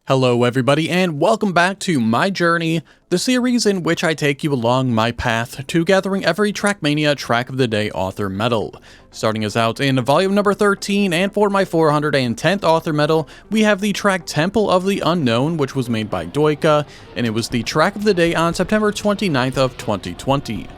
Hello everybody and welcome back to My Journey, the series in which I take you along my path to gathering every Trackmania Track of the Day author medal. Starting us out in volume number 13, and for my 410th author medal, we have the track Temple of the Unknown, which was made by Teuty, and it was the track of the day on September 29th of 2020.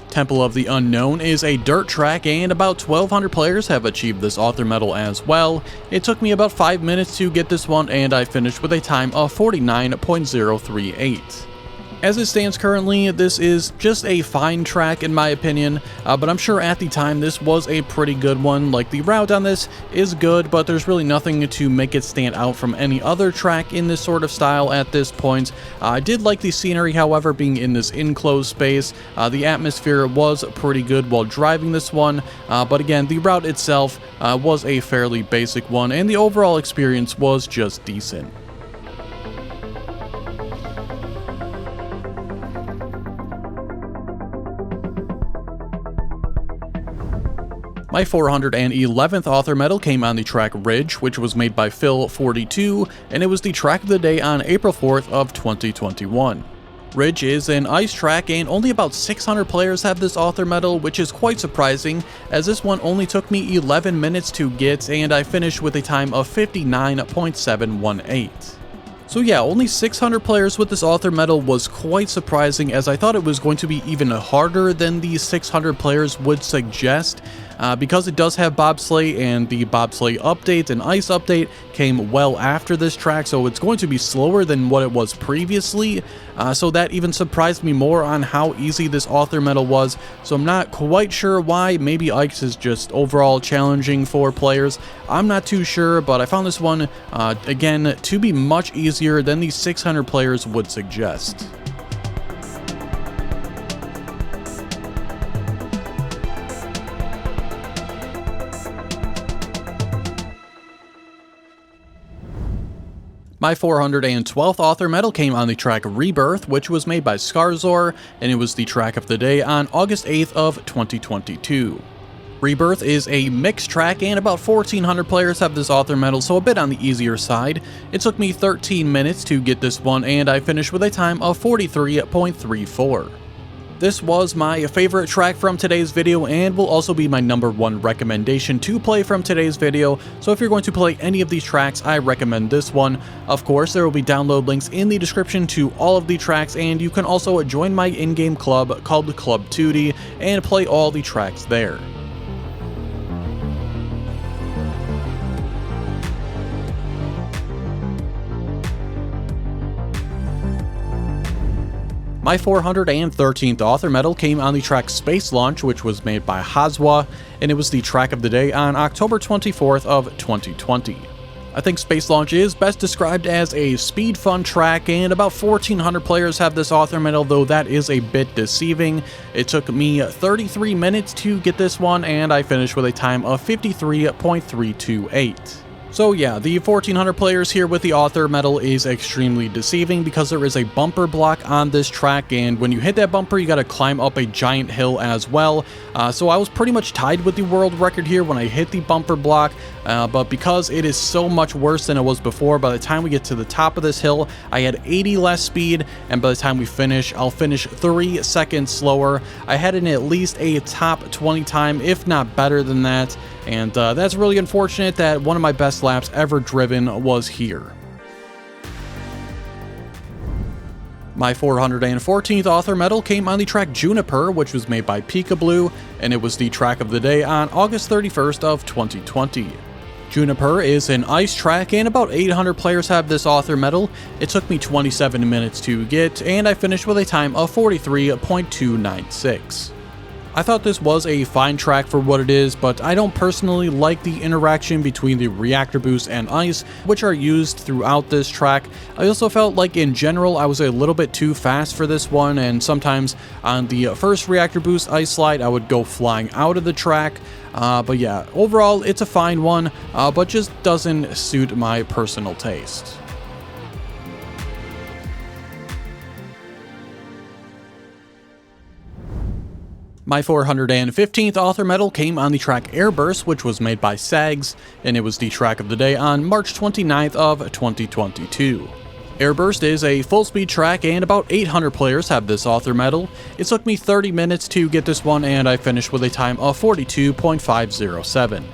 Temple of the Unknown is a dirt track and about 1,200 players have achieved this author medal as well. It took me about 5 minutes to get this one and I finished with a time of 49.038. As it stands currently, this is just a fine track in my opinion, but I'm sure at the time this was a pretty good one. Like, the route on this is good, but there's really nothing to make it stand out from any other track in this sort of style at this point. I did like the scenery, however, being in this enclosed space. The atmosphere was pretty good while driving this one, but again, the route itself was a fairly basic one, and the overall experience was just decent. My 411th author medal came on the track Ridge, which was made by Phil42, and it was the track of the day on April 4th of 2021. Ridge is an ice track and only about 600 players have this author medal, which is quite surprising as this one only took me 11 minutes to get and I finished with a time of 59.718. So yeah, only 600 players with this author medal was quite surprising, as I thought it was going to be even harder than the 600 players would suggest, because it does have bobsleigh, and the bobsleigh update and ice update came well after this track, so it's going to be slower than what it was previously, so that even surprised me more on how easy this author medal was. So I'm not quite sure why. Maybe ice is just overall challenging for players, I'm not too sure, but I found this one again to be much easier than the 600 players would suggest. My 412th author medal came on the track Rebirth, which was made by Scarzor, and it was the track of the day on August 8th of 2022. Rebirth is a mixed track and about 1,400 players have this author medal, so a bit on the easier side. It took me 13 minutes to get this one and I finished with a time of 43.34. This was my favorite track from today's video and will also be my #1 recommendation to play from today's video, so if you're going to play any of these tracks, I recommend this one. Of course, there will be download links in the description to all of the tracks, and you can also join my in-game club called Club Teuty and play all the tracks there. My 413th author medal came on the track Space Launch, which was made by Hazwa, and it was the track of the day on October 24th of 2020. I think Space Launch is best described as a speed fun track, and about 1,400 players have this author medal, though that is a bit deceiving. It took me 33 minutes to get this one, and I finished with a time of 53.328. So yeah, the 1,400 players here with the author medal is extremely deceiving because there is a bumper block on this track, and when you hit that bumper you gotta climb up a giant hill as well. So I was pretty much tied with the world record here when I hit the bumper block, but because it is so much worse than it was before, by the time we get to the top of this hill I had 80 less speed, and by the time we finish, I'll finish 3 seconds slower. I had at least a top 20 time, if not better than that, and that's really unfortunate that one of my best laps ever driven was here. My 414th author medal came on the track Juniper, which was made by Peekaboo, and it was the track of the day on August 31st of 2020. Juniper is an ice track and about 800 players have this author medal. It took me 27 minutes to get, and I finished with a time of 43.296. I thought this was a fine track for what it is, but I don't personally like the interaction between the reactor boost and ice, which are used throughout this track. I also felt like in general I was a little bit too fast for this one, and sometimes on the first reactor boost ice slide I would go flying out of the track. But yeah, overall it's a fine one, but just doesn't suit my personal taste. My 415th author medal came on the track Airburst, which was made by Sags, and it was the track of the day on March 29th of 2022. Airburst is a full-speed track and about 800 players have this author medal. It took me 30 minutes to get this one and I finished with a time of 42.507.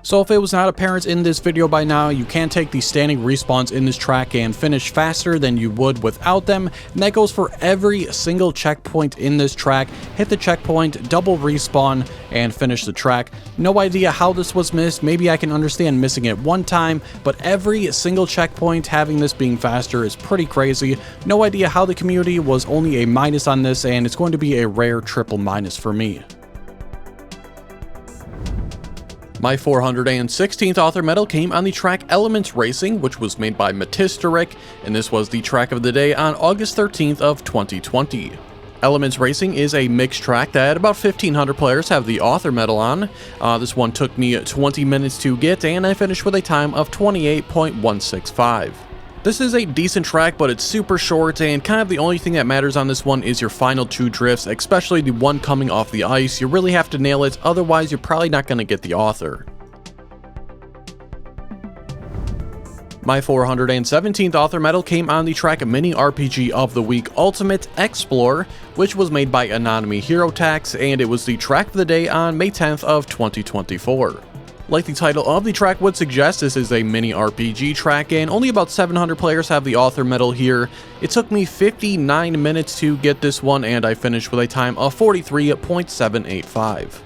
So if it was not apparent in this video by now, you can take the standing respawns in this track and finish faster than you would without them, and that goes for every single checkpoint in this track. Hit the checkpoint, double respawn, and finish the track. No idea how this was missed. Maybe I can understand missing it one time, but every single checkpoint having this being faster is pretty crazy. No idea how the community was only a minus on this, and it's going to be a rare triple minus for me. My 416th author medal came on the track Elements Racing, which was made by Matisteric, and this was the track of the day on August 13th of 2020. Elements Racing is a mixed track that about 1,500 players have the author medal on. This one took me 20 minutes to get, and I finished with a time of 28.165. This is a decent track, but it's super short, and kind of the only thing that matters on this one is your final two drifts, especially the one coming off the ice. You really have to nail it, otherwise you're probably not going to get the author. My 417th author medal came on the track Mini RPG of the Week Ultimate Explore, which was made by Anonymous Hero Tax, and it was the track of the day on May 10th of 2024. Like the title of the track would suggest, this is a mini RPG track and only about 700 players have the author medal here. It took me 59 minutes to get this one and I finished with a time of 43.785.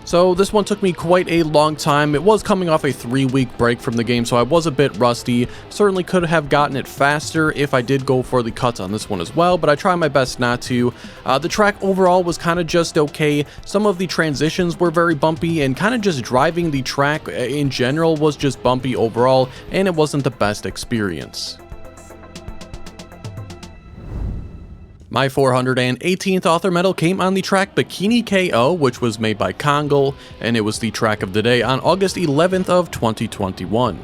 So this one took me quite a long time. It was coming off a 3-week break from the game, so I was a bit rusty. Certainly could have gotten it faster if I did go for the cuts on this one as well, but I tried my best not to. The track overall was kind of just okay. Some of the transitions were very bumpy, and kind of just driving the track in general was just bumpy overall, and it wasn't the best experience. My 418th author medal came on the track Bikiny KO, which was made by Kongle, and it was the track of the day on August 11th of 2021.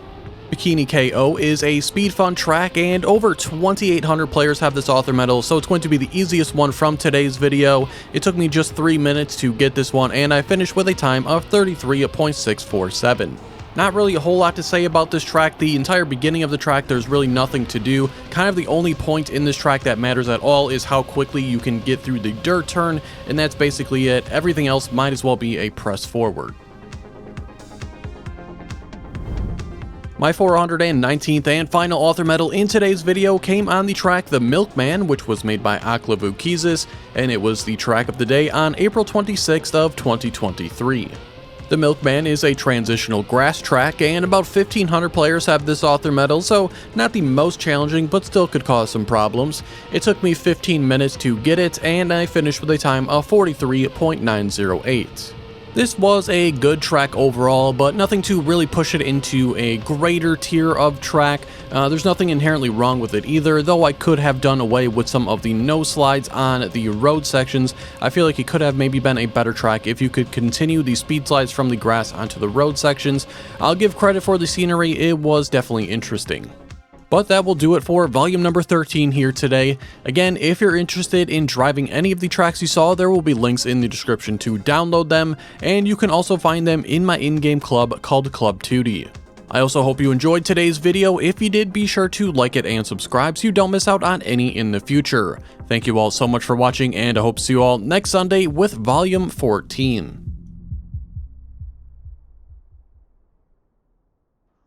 Bikiny KO is a speed fun track, and over 2,800 players have this author medal, so it's going to be the easiest one from today's video. It took me just 3 minutes to get this one, and I finished with a time of 33.647. Not really a whole lot to say about this track. The entire beginning of the track, there's really nothing to do. Kind of the only point in this track that matters at all is how quickly you can get through the dirt turn, and that's basically it. Everything else might as well be a press forward. My 419th and final author medal in today's video came on the track The Milkman, which was made by Aklavukizis, and it was the track of the day on April 26th of 2023. The Milkman is a transitional grass track, and about 1,500 players have this author medal, so not the most challenging, but still could cause some problems. It took me 15 minutes to get it, and I finished with a time of 43.908. This was a good track overall, but nothing to really push it into a greater tier of track. There's nothing inherently wrong with it either, though I could have done away with some of the no slides on the road sections. I feel like it could have maybe been a better track if you could continue the speed slides from the grass onto the road sections. I'll give credit for the scenery, it was definitely interesting. But that will do it for volume number 13 here today. Again, if you're interested in driving any of the tracks you saw, there will be links in the description to download them, and you can also find them in my in-game club called Club Teuty. I also hope you enjoyed today's video. If you did, be sure to like it and subscribe so you don't miss out on any in the future. Thank you all so much for watching, and I hope to see you all next Sunday with volume 14.